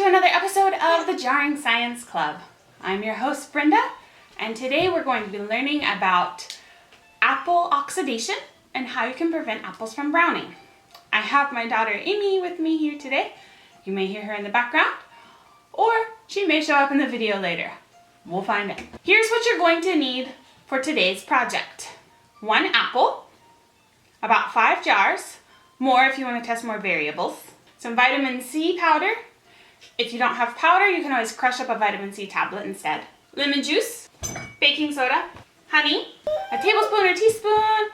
to another episode of the Jarring Science Club. I'm your host, Brenda, and today we're going to be learning about apple oxidation and how you can prevent apples from browning. I have my daughter Amy with me here today. You may hear her in the background, or she may show up in the video later. We'll find out. Here's what you're going to need for today's project. 1 apple, about 5 jars, more if you want to test more variables, some vitamin C powder. If you don't have powder, you can always crush up a vitamin C tablet instead. Lemon juice, baking soda, honey, a tablespoon or teaspoon,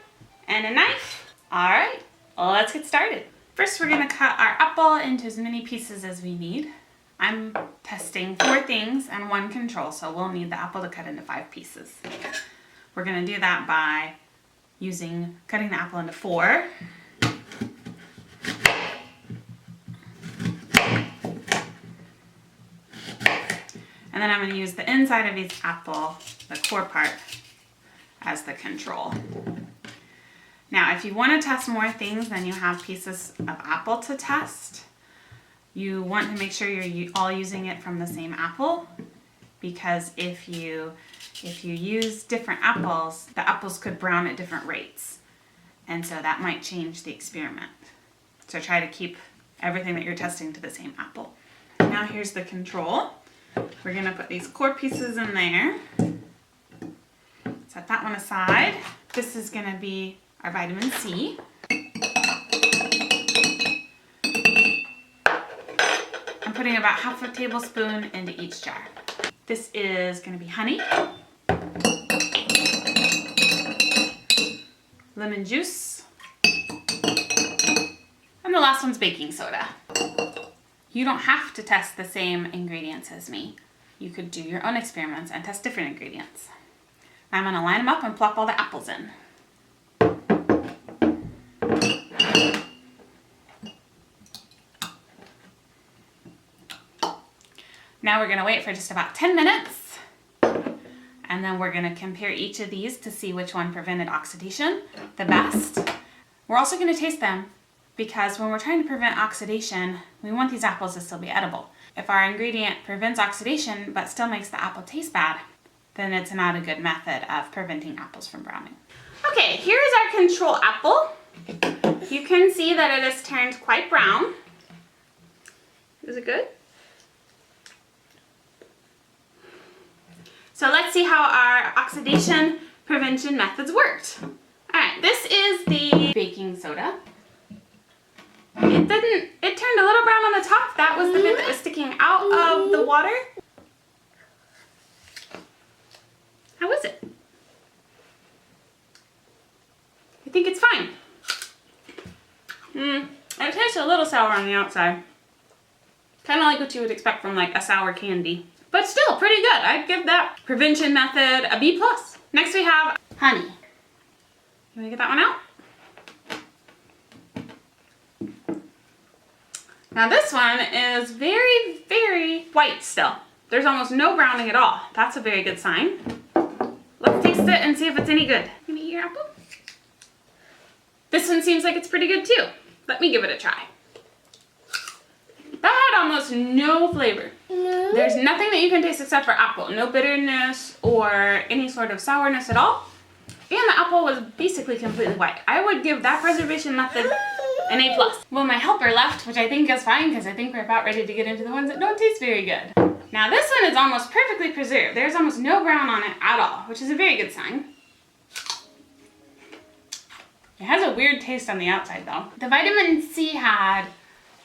and a knife. All right, let's get started. First, we're gonna cut our apple into as many pieces as we need. I'm testing 4 things and 1 control, so we'll need the apple to cut into 5 pieces. We're gonna do that by cutting the apple into 4. And then I'm going to use the inside of each apple, the core part, as the control. Now, if you want to test more things than you have pieces of apple to test, you want to make sure you're all using it from the same apple, because if you use different apples, the apples could brown at different rates. And so that might change the experiment. So try to keep everything that you're testing to the same apple. Now here's the control. We're going to put these core pieces in there. Set that one aside. This is going to be our vitamin C. I'm putting about half a tablespoon into each jar. This is going to be honey, lemon juice, and the last one's baking soda. You don't have to test the same ingredients as me. You could do your own experiments and test different ingredients. I'm going to line them up and plop all the apples in. Now we're going to wait for just about 10 minutes, and then we're going to compare each of these to see which one prevented oxidation the best. We're also going to taste them, because when we're trying to prevent oxidation, we want these apples to still be edible. If our ingredient prevents oxidation but still makes the apple taste bad, then it's not a good method of preventing apples from browning. Okay, here is our control apple. You can see that it has turned quite brown. Is it good? So let's see how our oxidation prevention methods worked. All right, this is the baking soda. It turned a little brown on the top. That was the bit that was sticking out of the water. How is it? I think it's fine. It tastes a little sour on the outside. Kind of like what you would expect from like a sour candy. But still pretty good. I'd give that prevention method a B+. Next we have honey. You want to get that one out? Now this one is very, very white still. There's almost no browning at all. That's a very good sign. Let's taste it and see if it's any good. You gonna eat your apple? This one seems like it's pretty good too. Let me give it a try. That had almost no flavor. There's nothing that you can taste except for apple. No bitterness or any sort of sourness at all. And the apple was basically completely white. I would give that preservation method an A+. Well, my helper left, which I think is fine because I think we're about ready to get into the ones that don't taste very good. Now this one is almost perfectly preserved. There's almost no brown on it at all, which is a very good sign. It has a weird taste on the outside though. The vitamin C had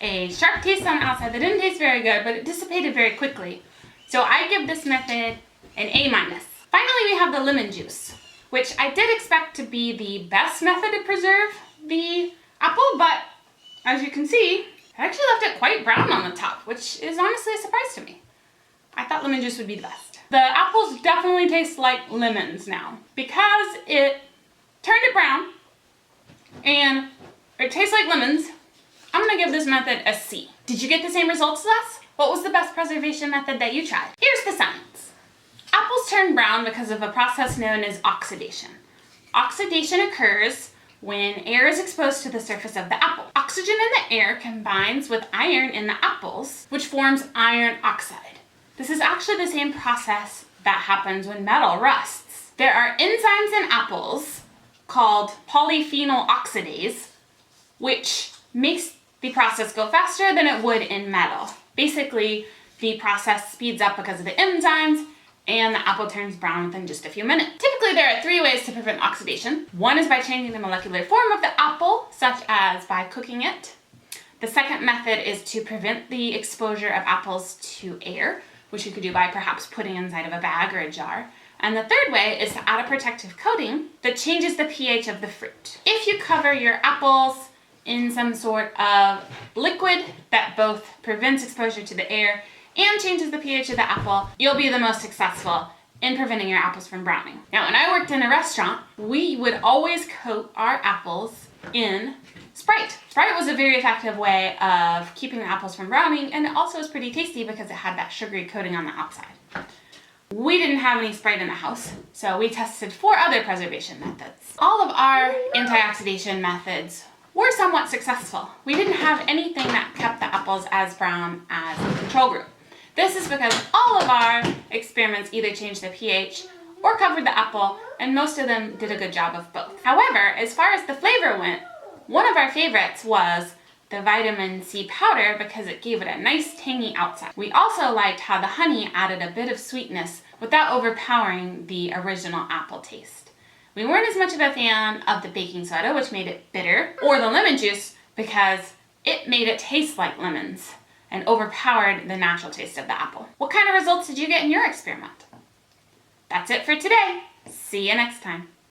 a sharp taste on the outside that didn't taste very good, but it dissipated very quickly. So I give this method an A-. Finally, we have the lemon juice, which I did expect to be the best method to preserve the apple, but as you can see, I actually left it quite brown on the top, which is honestly a surprise to me. I thought lemon juice would be the best. The apples definitely taste like lemons now. Because it turned it brown and it tastes like lemons, I'm gonna give this method a C. Did you get the same results as us? What was the best preservation method that you tried? Here's the science. Apples turn brown because of a process known as oxidation. Oxidation occurs when air is exposed to the surface of the apple. Oxygen in the air combines with iron in the apples, which forms iron oxide. This is actually the same process that happens when metal rusts. There are enzymes in apples called polyphenol oxidase, which makes the process go faster than it would in metal. Basically, the process speeds up because of the enzymes, and the apple turns brown within just a few minutes. Typically, there are 3 ways to prevent oxidation. One is by changing the molecular form of the apple, such as by cooking it. The second method is to prevent the exposure of apples to air, which you could do by perhaps putting inside of a bag or a jar. And the third way is to add a protective coating that changes the pH of the fruit. If you cover your apples in some sort of liquid that both prevents exposure to the air and changes the pH of the apple, you'll be the most successful in preventing your apples from browning. Now, when I worked in a restaurant, we would always coat our apples in Sprite. Sprite was a very effective way of keeping the apples from browning, and it also was pretty tasty because it had that sugary coating on the outside. We didn't have any Sprite in the house, so we tested 4 other preservation methods. All of our antioxidation methods were somewhat successful. We didn't have anything that kept the apples as brown as the control group. This is because all of our experiments either changed the pH or covered the apple, and most of them did a good job of both. However, as far as the flavor went, one of our favorites was the vitamin C powder because it gave it a nice tangy outside. We also liked how the honey added a bit of sweetness without overpowering the original apple taste. We weren't as much of a fan of the baking soda, which made it bitter, or the lemon juice because it made it taste like lemons and overpowered the natural taste of the apple. What kind of results did you get in your experiment? That's it for today. See you next time.